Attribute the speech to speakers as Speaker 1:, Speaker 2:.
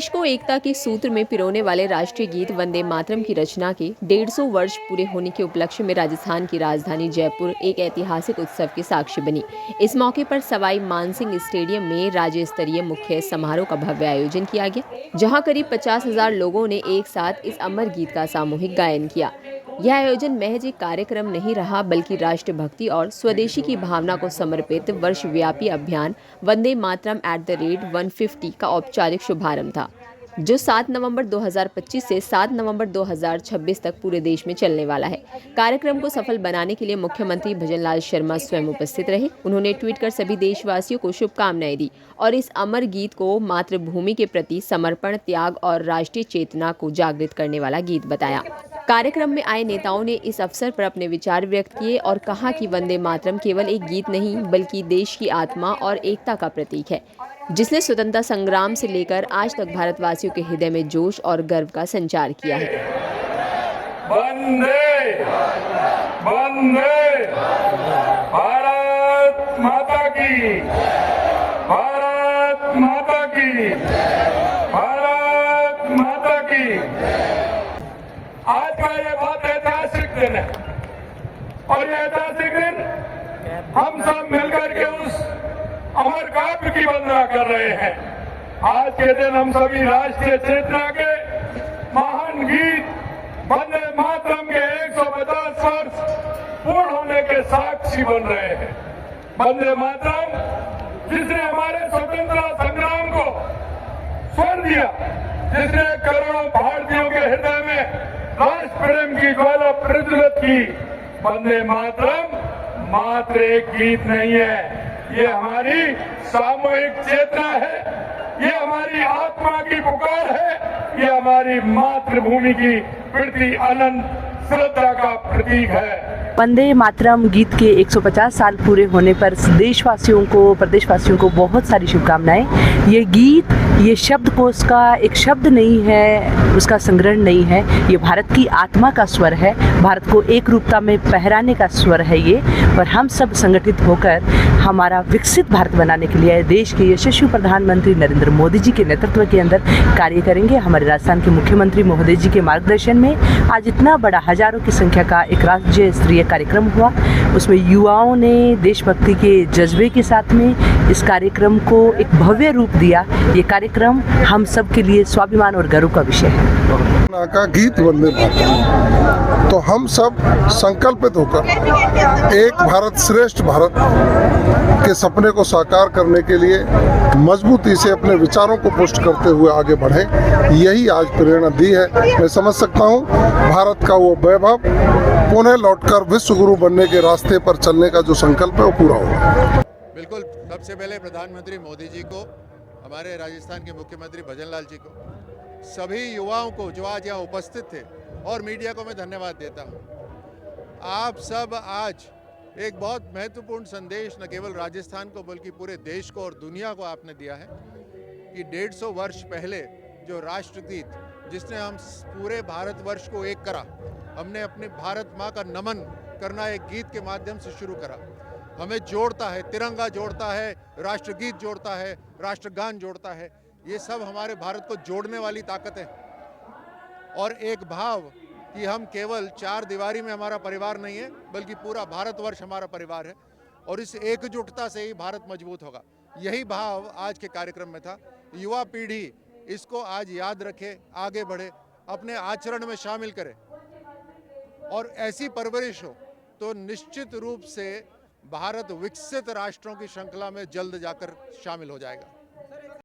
Speaker 1: देश को एकता के सूत्र में पिरोने वाले राष्ट्रीय गीत वंदे मातरम की रचना के 150 वर्ष पूरे होने के उपलक्ष्य में राजस्थान की राजधानी जयपुर एक ऐतिहासिक उत्सव की साक्षी बनी। इस मौके पर सवाई मानसिंह स्टेडियम में राज्य स्तरीय मुख्य समारोह का भव्य आयोजन किया गया, जहां करीब 50,000 लोगों ने एक साथ इस अमर गीत का सामूहिक गायन किया। यह आयोजन महज एक कार्यक्रम नहीं रहा, बल्कि राष्ट्रभक्ति और स्वदेशी की भावना को समर्पित वर्षव्यापी अभियान वंदे मातरम @150 का औपचारिक शुभारंभ था, जो 7 नवंबर 2025 से 7 नवंबर 2026 तक पूरे देश में चलने वाला है। कार्यक्रम को सफल बनाने के लिए मुख्यमंत्री भजनलाल शर्मा स्वयं उपस्थित रहे। उन्होंने ट्वीट कर सभी देशवासियों को शुभकामनाएं दी और इस अमर गीत को मातृभूमि के प्रति समर्पण, त्याग और राष्ट्रीय चेतना को जागृत करने वाला गीत बताया। कार्यक्रम में आए नेताओं ने इस अवसर पर अपने विचार व्यक्त किए और कहा कि वंदे मातरम केवल एक गीत नहीं, बल्कि देश की आत्मा और एकता का प्रतीक है, जिसने स्वतंत्रता संग्राम से लेकर आज तक भारतवासियों के हृदय में जोश और गर्व का संचार किया है।
Speaker 2: वंदे वंदे भारत माता की, भारत माता की, भारत माता की। आज का ये बहुत ऐतिहासिक दिन है और ये ऐतिहासिक दिन हम सब मिलकर के उस अमर काव्य की वंदना कर रहे हैं। आज के दिन हम सभी राष्ट्रीय चेतना के महान गीत वंदे मातरम के 150 वर्ष पूर्ण होने के साक्षी बन रहे हैं। वंदे मातरम, जिसने हमारे स्वतंत्रता संग्राम को स्वर दिया, जिसने करोड़ों भारतीयों के हृदय में राष्ट्र प्रेम की ज्वाला प्रज्वलित की। वंदे मातरम मात्र एक गीत नहीं है, ये हमारी सामूहिक चेतना है, ये हमारी आत्मा की पुकार है, ये हमारी मातृभूमि की प्रति अनंत श्रद्धा का प्रतीक है।
Speaker 3: वंदे मातरम गीत के 150 साल पूरे होने पर देशवासियों को, प्रदेशवासियों को बहुत सारी शुभकामनाएं। ये गीत, ये शब्दकोश का एक शब्द नहीं है, उसका संग्रह नहीं है, ये भारत की आत्मा का स्वर है, भारत को एक रूपता में पहराने का स्वर है ये। और हम सब संगठित होकर हमारा विकसित भारत बनाने के लिए देश के यशस्वी प्रधानमंत्री नरेंद्र मोदी जी के नेतृत्व के अंदर कार्य करेंगे। हमारे राजस्थान के मुख्यमंत्री महोदय जी के मार्गदर्शन में आज इतना बड़ा हजारों की संख्या का एक राज्य स्तरीय कार्यक्रम हुआ। उसमें युवाओं ने देशभक्ति के जज्बे के साथ में इस कार्यक्रम को एक भव्य रूप दिया। ये कार्यक्रम हम सब के लिए स्वाभिमान और गर्व का विषय है।
Speaker 4: का गीत वंदे मातरम, तो हम सब संकल्पित होकर एक भारत श्रेष्ठ भारत के सपने को साकार करने के लिए मजबूती से अपने विचारों को पुष्ट करते हुए आगे बढ़े, यही आज प्रेरणा दी है। मैं समझ सकता हूँ भारत का वो वैभव पुनः लौटकर विश्व गुरु बनने के रास्ते पर चलने का जो संकल्प है वो पूरा होगा।
Speaker 5: बिल्कुल, सबसे पहले प्रधानमंत्री मोदी जी को, हमारे राजस्थान के मुख्यमंत्री भजनलाल जी को, सभी युवाओं को जो आज यहाँ उपस्थित थे और मीडिया को मैं धन्यवाद देता हूँ। आप सब आज एक बहुत महत्वपूर्ण संदेश न केवल राजस्थान को बल्कि पूरे देश को और दुनिया को आपने दिया है कि 150 वर्ष पहले जो राष्ट्रगीत जिसने हम पूरे भारतवर्ष को एक करा, हमने अपने भारत माँ का नमन करना एक गीत के माध्यम से शुरू करा। हमें जोड़ता है, तिरंगा जोड़ता है, राष्ट्रगीत जोड़ता है, राष्ट्रगान जोड़ता है। ये सब हमारे भारत को जोड़ने वाली ताकत है। और एक भाव कि हम केवल 4 दीवारी में हमारा परिवार नहीं है, बल्कि पूरा भारतवर्ष हमारा परिवार है और इस एकजुटता से ही भारत मजबूत होगा। यही भाव आज के कार्यक्रम में था। युवा पीढ़ी इसको आज याद रखे, आगे बढ़े, अपने आचरण में शामिल करे और ऐसी परवरिश हो तो निश्चित रूप से भारत विकसित राष्ट्रों की श्रृंखला में जल्द जाकर शामिल हो जाएगा।